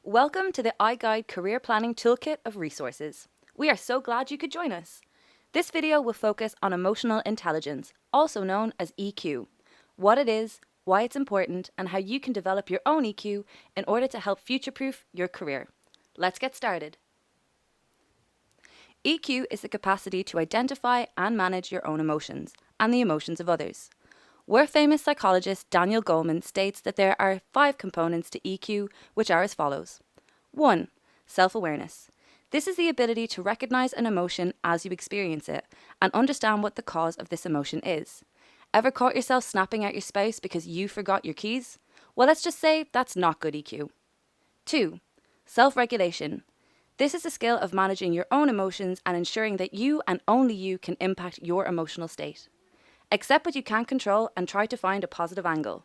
Welcome to the iGuide Career Planning Toolkit of resources. We are so glad you could join us. This video will focus on emotional intelligence, also known as EQ, what it is, why it's important, and how you can develop your own EQ in order to help future-proof your career. Let's get started. EQ is the capacity to identify and manage your own emotions and the emotions of others. World-famous psychologist Daniel Goleman states that there are 5 components to EQ, which are as follows. 1. Self-awareness. This is the ability to recognize an emotion as you experience it and understand what the cause of this emotion is. Ever caught yourself snapping at your spouse because you forgot your keys? Well, let's just say that's not good EQ. 2. Self-regulation. This is the skill of managing your own emotions and ensuring that you and only you can impact your emotional state. Accept what you can't control and try to find a positive angle.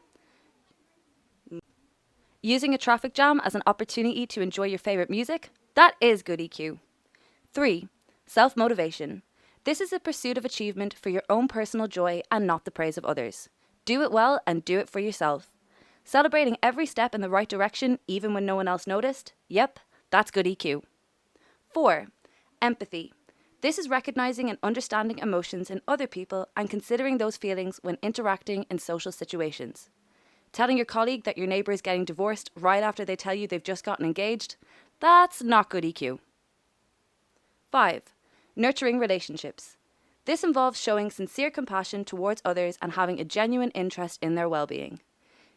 Using a traffic jam as an opportunity to enjoy your favorite music? That is good EQ. 3. Self-motivation. This is the pursuit of achievement for your own personal joy and not the praise of others. Do it well and do it for yourself. Celebrating every step in the right direction even when no one else noticed? Yep, that's good EQ. 4. Empathy. This is recognizing and understanding emotions in other people and considering those feelings when interacting in social situations. Telling your colleague that your neighbor is getting divorced right after they tell you they've just gotten engaged? That's not good EQ. 5. Nurturing relationships. This involves showing sincere compassion towards others and having a genuine interest in their well-being.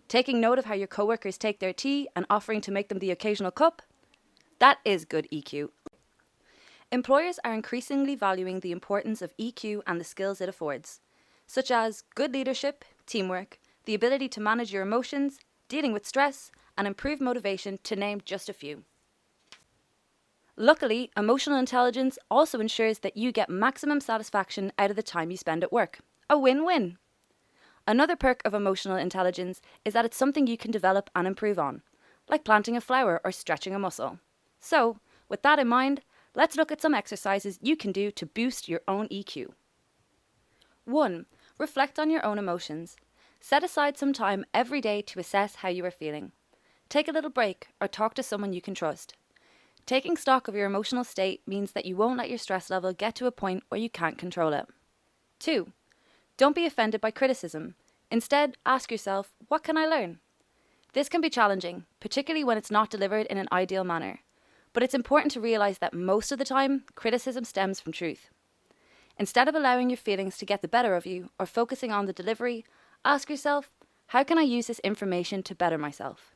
Taking note of how your coworkers take their tea and offering to make them the occasional cup? That is good EQ. Employers are increasingly valuing the importance of EQ and the skills it affords, such as good leadership, teamwork, the ability to manage your emotions, dealing with stress, and improve motivation, to name just a few. Luckily, emotional intelligence also ensures that you get maximum satisfaction out of the time you spend at work. A win-win! Another perk of emotional intelligence is that it's something you can develop and improve on, like planting a flower or stretching a muscle. So, with that in mind, let's look at some exercises you can do to boost your own EQ. 1. Reflect on your own emotions. Set aside some time every day to assess how you are feeling. Take a little break or talk to someone you can trust. Taking stock of your emotional state means that you won't let your stress level get to a point where you can't control it. 2. Don't be offended by criticism. Instead, ask yourself, what can I learn? This can be challenging, particularly when it's not delivered in an ideal manner. But it's important to realize that most of the time, criticism stems from truth. Instead of allowing your feelings to get the better of you or focusing on the delivery, ask yourself, how can I use this information to better myself?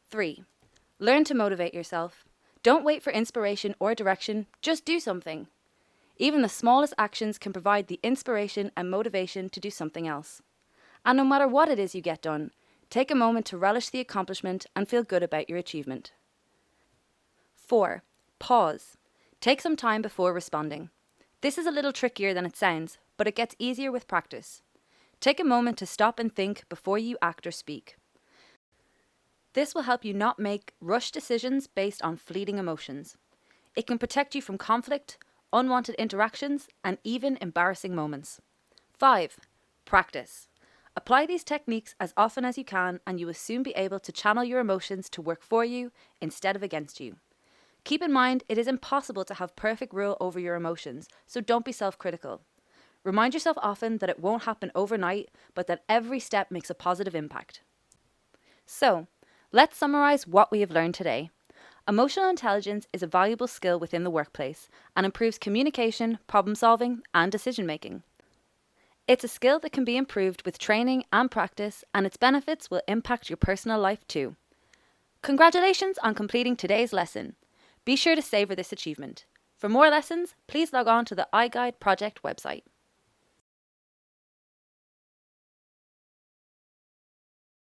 3. Learn to motivate yourself. Don't wait for inspiration or direction, just do something. Even the smallest actions can provide the inspiration and motivation to do something else. And no matter what it is you get done, take a moment to relish the accomplishment and feel good about your achievement. 4. Pause. Take some time before responding. This is a little trickier than it sounds, but it gets easier with practice. Take a moment to stop and think before you act or speak. This will help you not make rushed decisions based on fleeting emotions. It can protect you from conflict, unwanted interactions, and even embarrassing moments. 5. Practice. Apply these techniques as often as you can and you will soon be able to channel your emotions to work for you instead of against you. Keep in mind, it is impossible to have perfect rule over your emotions, so don't be self-critical. Remind yourself often that it won't happen overnight, but that every step makes a positive impact. So, let's summarize what we have learned today. Emotional intelligence is a valuable skill within the workplace and improves communication, problem solving, and decision making. It's a skill that can be improved with training and practice, and its benefits will impact your personal life too. Congratulations on completing today's lesson. Be sure to savor this achievement. For more lessons, please log on to the iGuide project website.